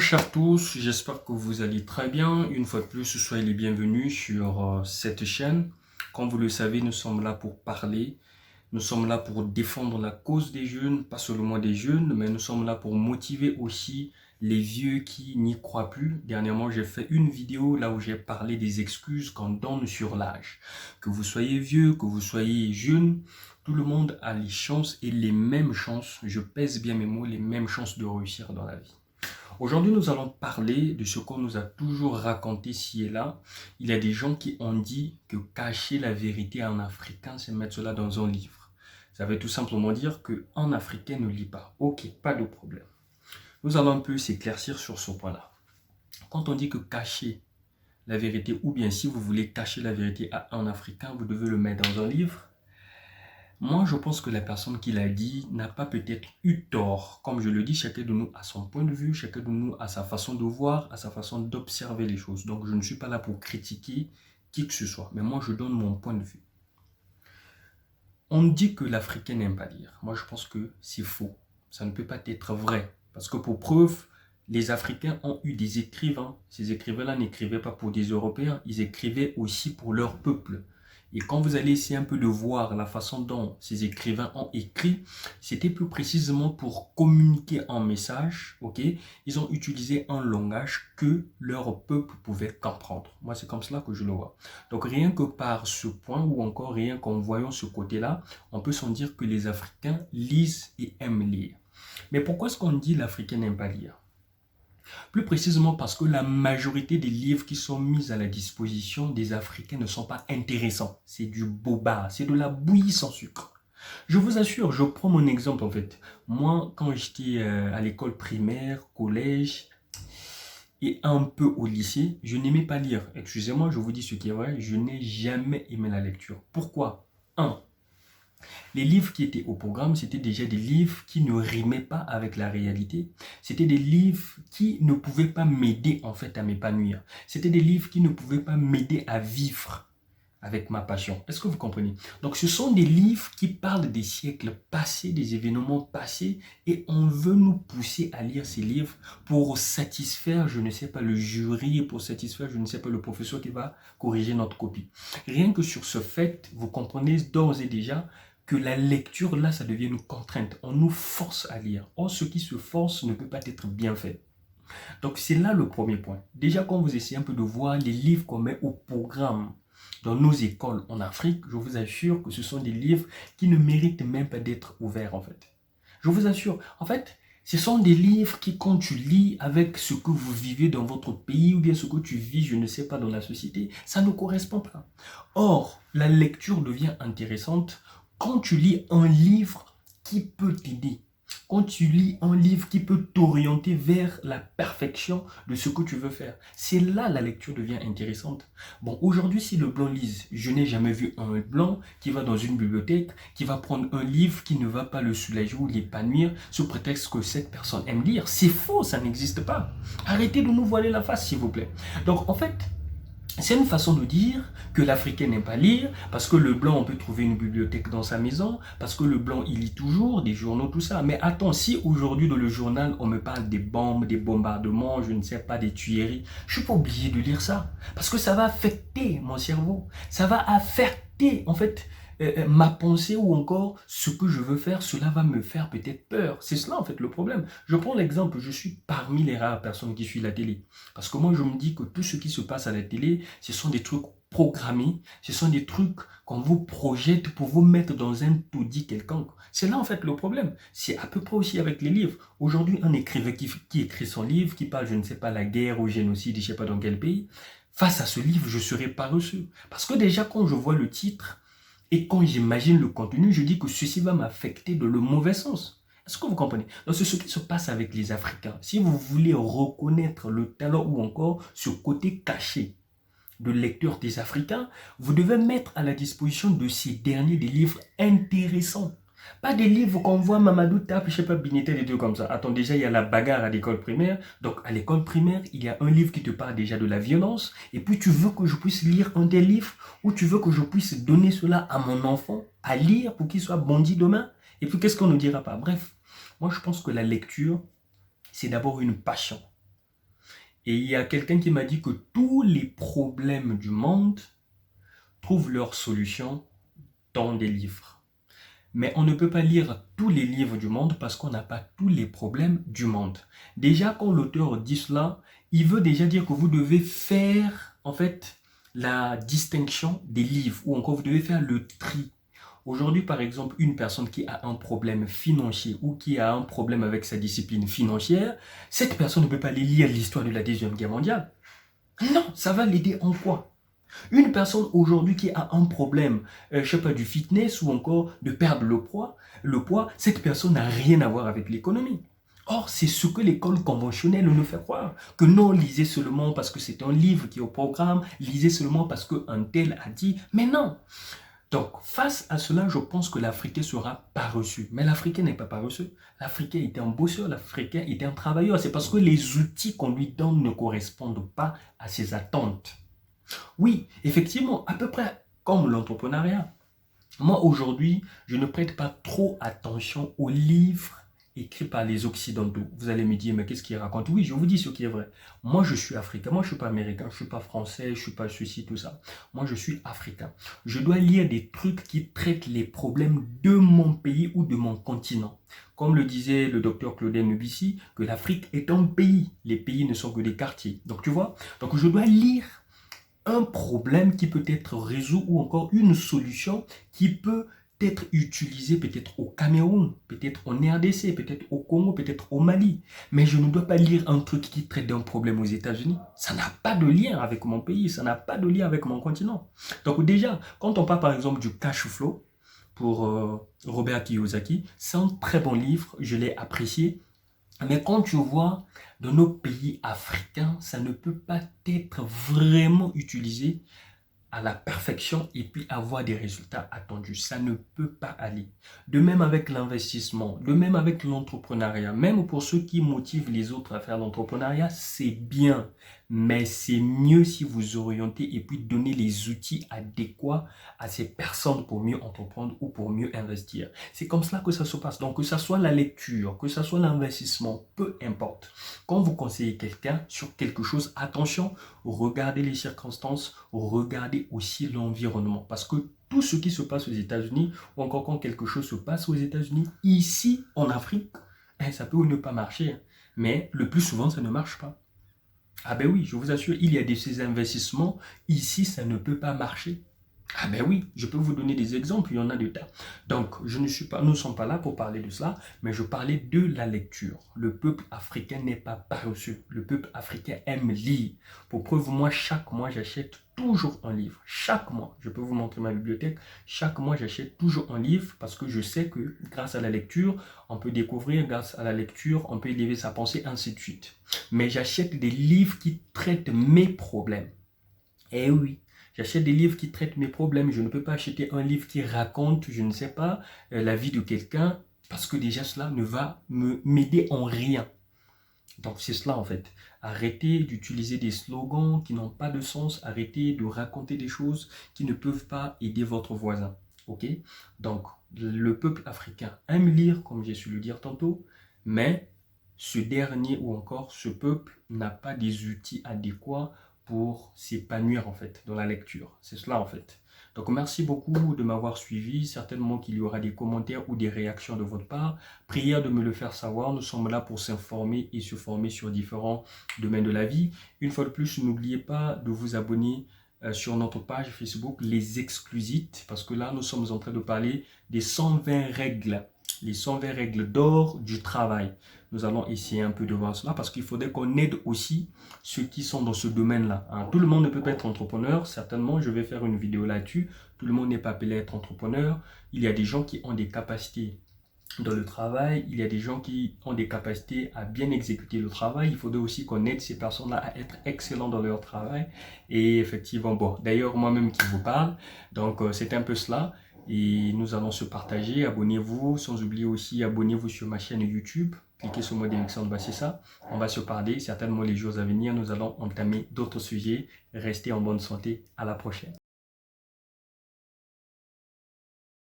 chers tous, j'espère que vous allez très bien. Une fois de plus, soyez les bienvenus sur cette chaîne. Comme vous le savez, nous sommes là pour parler. Nous sommes là pour défendre la cause des jeunes, pas seulement des jeunes, mais nous sommes là pour motiver aussi les vieux qui n'y croient plus. Dernièrement, j'ai fait une vidéo là où j'ai parlé des excuses qu'on donne sur l'âge. Que vous soyez vieux, que vous soyez jeune, tout le monde a les chances et les mêmes chances, je pèse bien mes mots, les mêmes chances de réussir dans la vie. Aujourd'hui, nous allons parler de ce qu'on nous a toujours raconté ci et là. Il y a des gens qui ont dit que cacher la vérité en africain, c'est mettre cela dans un livre. Ça veut tout simplement dire qu'un africain ne lit pas. Ok, pas de problème. Nous allons un peu s'éclaircir sur ce point-là. Quand on dit que cacher la vérité, ou bien si vous voulez cacher la vérité à un africain, vous devez le mettre dans un livre. Moi, je pense que la personne qui l'a dit n'a pas peut-être eu tort. Comme je le dis, chacun de nous a son point de vue, chacun de nous a sa façon de voir, a sa façon d'observer les choses. Donc, je ne suis pas là pour critiquer qui que ce soit, mais moi, je donne mon point de vue. On dit que l'Africain n'aime pas lire. Moi, je pense que c'est faux. Ça ne peut pas être vrai. Parce que pour preuve, les Africains ont eu des écrivains. Ces écrivains-là n'écrivaient pas pour des Européens, ils écrivaient aussi pour leur peuple. Et quand vous allez essayer un peu de voir la façon dont ces écrivains ont écrit, c'était plus précisément pour communiquer un message, ok? Ils ont utilisé un langage que leur peuple pouvait comprendre. Moi, c'est comme cela que je le vois. Donc, rien que par ce point, ou encore rien qu'en voyant ce côté-là, on peut s'en dire que les Africains lisent et aiment lire. Mais pourquoi est-ce qu'on dit l'Africain n'aime pas lire? Plus précisément parce que la majorité des livres qui sont mis à la disposition des Africains ne sont pas intéressants. C'est du boba, c'est de la bouillie sans sucre. Je vous assure, je prends mon exemple en fait. Moi, quand j'étais à l'école primaire, collège et un peu au lycée, je n'aimais pas lire. Excusez-moi, je vous dis ce qui est vrai, je n'ai jamais aimé la lecture. Pourquoi? 1. Les livres qui étaient au programme, c'était déjà des livres qui ne rimaient pas avec la réalité. C'était des livres qui ne pouvaient pas m'aider en fait à m'épanouir. C'était des livres qui ne pouvaient pas m'aider à vivre avec ma passion. Est-ce que vous comprenez? Donc ce sont des livres qui parlent des siècles passés, des événements passés, et on veut nous pousser à lire ces livres pour satisfaire, je ne sais pas, le jury, pour satisfaire, je ne sais pas, le professeur qui va corriger notre copie. Rien que sur ce fait, vous comprenez d'ores et déjà que la lecture, là, ça devient une contrainte. On nous force à lire. Or, ce qui se force ne peut pas être bien fait. Donc, c'est là le premier point. Déjà, quand vous essayez un peu de voir les livres qu'on met au programme dans nos écoles en Afrique, je vous assure que ce sont des livres qui ne méritent même pas d'être ouverts, en fait. Je vous assure. En fait, ce sont des livres qui, quand tu lis avec ce que vous vivez dans votre pays ou bien ce que tu vis, je ne sais pas, dans la société, ça ne correspond pas. Or, la lecture devient intéressante quand tu lis un livre qui peut t'aider, quand tu lis un livre qui peut t'orienter vers la perfection de ce que tu veux faire, c'est là la lecture devient intéressante. Bon, aujourd'hui, si le blanc lise, je n'ai jamais vu un blanc qui va dans une bibliothèque, qui va prendre un livre qui ne va pas le soulager ou l'épanouir sous prétexte que cette personne aime lire. C'est faux, ça n'existe pas. Arrêtez de nous voiler la face, s'il vous plaît. Donc, en fait, c'est une façon de dire que l'Africain n'aime pas lire, parce que le blanc, on peut trouver une bibliothèque dans sa maison, parce que le blanc, il lit toujours, des journaux, tout ça. Mais attends, si aujourd'hui dans le journal, on me parle des bombes, des bombardements, je ne sais pas, des tueries, je ne suis pas obligé de lire ça. Parce que ça va affecter mon cerveau. Ça va affecter, en fait, ma pensée ou encore ce que je veux faire, cela va me faire peut-être peur. C'est cela en fait le problème. Je prends l'exemple, je suis parmi les rares personnes qui suivent la télé. Parce que moi je me dis que tout ce qui se passe à la télé, ce sont des trucs programmés, ce sont des trucs qu'on vous projette pour vous mettre dans un taudis quelconque. C'est là en fait le problème. C'est à peu près aussi avec les livres. Aujourd'hui, un écrivain qui écrit son livre, qui parle, je ne sais pas, la guerre, au génocide, je ne sais pas dans quel pays, face à ce livre, je serais paresseux. Parce que déjà quand je vois le titre, et quand j'imagine le contenu, je dis que ceci va m'affecter de le mauvais sens. Est-ce que vous comprenez? Donc c'est ce qui se passe avec les Africains. Si vous voulez reconnaître le talent ou encore ce côté caché de lecteur des Africains, vous devez mettre à la disposition de ces derniers des livres intéressants. Pas des livres qu'on voit Mamadou Tap, je sais pas, Binitel et tout comme ça. Attends, déjà, il y a la bagarre à l'école primaire. Donc, à l'école primaire, il y a un livre qui te parle déjà de la violence. Et puis, tu veux que je puisse lire un des livres ou tu veux que je puisse donner cela à mon enfant à lire pour qu'il soit bandit demain. Et puis, qu'est-ce qu'on ne dira pas? Bref, moi, je pense que la lecture, c'est d'abord une passion. Et il y a quelqu'un qui m'a dit que tous les problèmes du monde trouvent leur solution dans des livres. Mais on ne peut pas lire tous les livres du monde parce qu'on n'a pas tous les problèmes du monde. Déjà, quand l'auteur dit cela, il veut déjà dire que vous devez faire, en fait, la distinction des livres, ou encore vous devez faire le tri. Aujourd'hui, par exemple, une personne qui a un problème financier ou qui a un problème avec sa discipline financière, cette personne ne peut pas aller lire l'histoire de la Deuxième Guerre mondiale. Non, ça va l'aider en quoi? Une personne aujourd'hui qui a un problème, je sais pas, du fitness ou encore de perdre le poids, cette personne n'a rien à voir avec l'économie. Or, c'est ce que l'école conventionnelle nous fait croire. Que non, lisez seulement parce que c'est un livre qui est au programme, lisez seulement parce qu'un tel a dit, mais non. Donc, face à cela, je pense que l'Africain sera paresseux. Mais l'Africain n'est pas paresseux. L'Africain était un bosseur, l'Africain était un travailleur. C'est parce que les outils qu'on lui donne ne correspondent pas à ses attentes. Oui, effectivement, à peu près comme l'entrepreneuriat. Moi, aujourd'hui, je ne prête pas trop attention aux livres écrits par les Occidentaux. Vous allez me dire, mais qu'est-ce qu'ils racontent? Oui, je vous dis ce qui est vrai. Moi, je suis africain. Moi, je ne suis pas américain. Je ne suis pas français. Je ne suis pas ceci, tout ça. Moi, je suis africain. Je dois lire des trucs qui traitent les problèmes de mon pays ou de mon continent. Comme le disait le docteur Claudel Nubissi, que l'Afrique est un pays. Les pays ne sont que des quartiers. Donc, tu vois, donc je dois lire un problème qui peut être résolu ou encore une solution qui peut être utilisée peut-être au Cameroun, peut-être en RDC, peut-être au Congo, peut-être au Mali. Mais je ne dois pas lire un truc qui traite d'un problème aux États-Unis. Ça n'a pas de lien avec mon pays, ça n'a pas de lien avec mon continent. Donc déjà, quand on parle par exemple du cash flow pour Robert Kiyosaki, c'est un très bon livre, je l'ai apprécié. Mais quand tu vois dans nos pays africains, ça ne peut pas être vraiment utilisé à la perfection et puis avoir des résultats attendus. Ça ne peut pas aller. De même avec l'investissement, de même avec l'entrepreneuriat, même pour ceux qui motivent les autres à faire l'entrepreneuriat, c'est bien. Mais c'est mieux si vous orientez et puis donnez les outils adéquats à ces personnes pour mieux entreprendre ou pour mieux investir. C'est comme cela que ça se passe. Donc que ce soit la lecture, que ce soit l'investissement, peu importe. Quand vous conseillez quelqu'un sur quelque chose, attention, regardez les circonstances, regardez aussi l'environnement. Parce que tout ce qui se passe aux États-Unis, ou encore quand quelque chose se passe aux États-Unis, ici en Afrique, ça peut ne pas marcher. Mais le plus souvent, ça ne marche pas. Ah ben oui, je vous assure, il y a de ces investissements, ici, ça ne peut pas marcher. Ah ben oui, je peux vous donner des exemples, il y en a de tas. Donc, nous ne sommes pas là pour parler de cela, mais je parlais de la lecture. Le peuple africain n'est pas paresseux. Le peuple africain aime lire. Pour preuve, moi, chaque mois, j'achète toujours un livre. Chaque mois, je peux vous montrer ma bibliothèque. Chaque mois, j'achète toujours un livre parce que je sais que grâce à la lecture, on peut découvrir, grâce à la lecture, on peut élever sa pensée, ainsi de suite. Mais j'achète des livres qui traitent mes problèmes. Eh oui. J'achète des livres qui traitent mes problèmes. Je ne peux pas acheter un livre qui raconte, je ne sais pas, la vie de quelqu'un parce que déjà cela ne va m'aider en rien. Donc c'est cela en fait. Arrêtez d'utiliser des slogans qui n'ont pas de sens. Arrêtez de raconter des choses qui ne peuvent pas aider votre voisin. Ok? Donc le peuple africain aime lire, comme j'ai su le dire tantôt, mais ce dernier ou encore ce peuple n'a pas des outils adéquats pour s'épanouir en fait dans la lecture. C'est cela en fait. Donc merci beaucoup de m'avoir suivi. Certainement qu'il y aura des commentaires ou des réactions de votre part. Prière de me le faire savoir. Nous sommes là pour s'informer et se former sur différents domaines de la vie. Une fois de plus, n'oubliez pas de vous abonner sur notre page Facebook Les Exclusites, parce que là nous sommes en train de parler des 120 règles, les 120 règles d'or du travail. Nous allons essayer un peu de voir cela parce qu'il faudrait qu'on aide aussi ceux qui sont dans ce domaine-là. Hein. Tout le monde ne peut pas être entrepreneur, certainement je vais faire une vidéo là-dessus. Tout le monde n'est pas appelé à être entrepreneur. Il y a des gens qui ont des capacités dans le travail, il y a des gens qui ont des capacités à bien exécuter le travail. Il faudrait aussi qu'on aide ces personnes-là à être excellents dans leur travail. Et effectivement, bon, d'ailleurs moi-même qui vous parle, donc c'est un peu cela. Et nous allons se partager. Abonnez-vous, sans oublier aussi, abonnez-vous sur ma chaîne YouTube. Cliquez sur le mot Alexandre Bassissa. On va se parler. Certainement les jours à venir, nous allons entamer d'autres sujets. Restez en bonne santé. À la prochaine.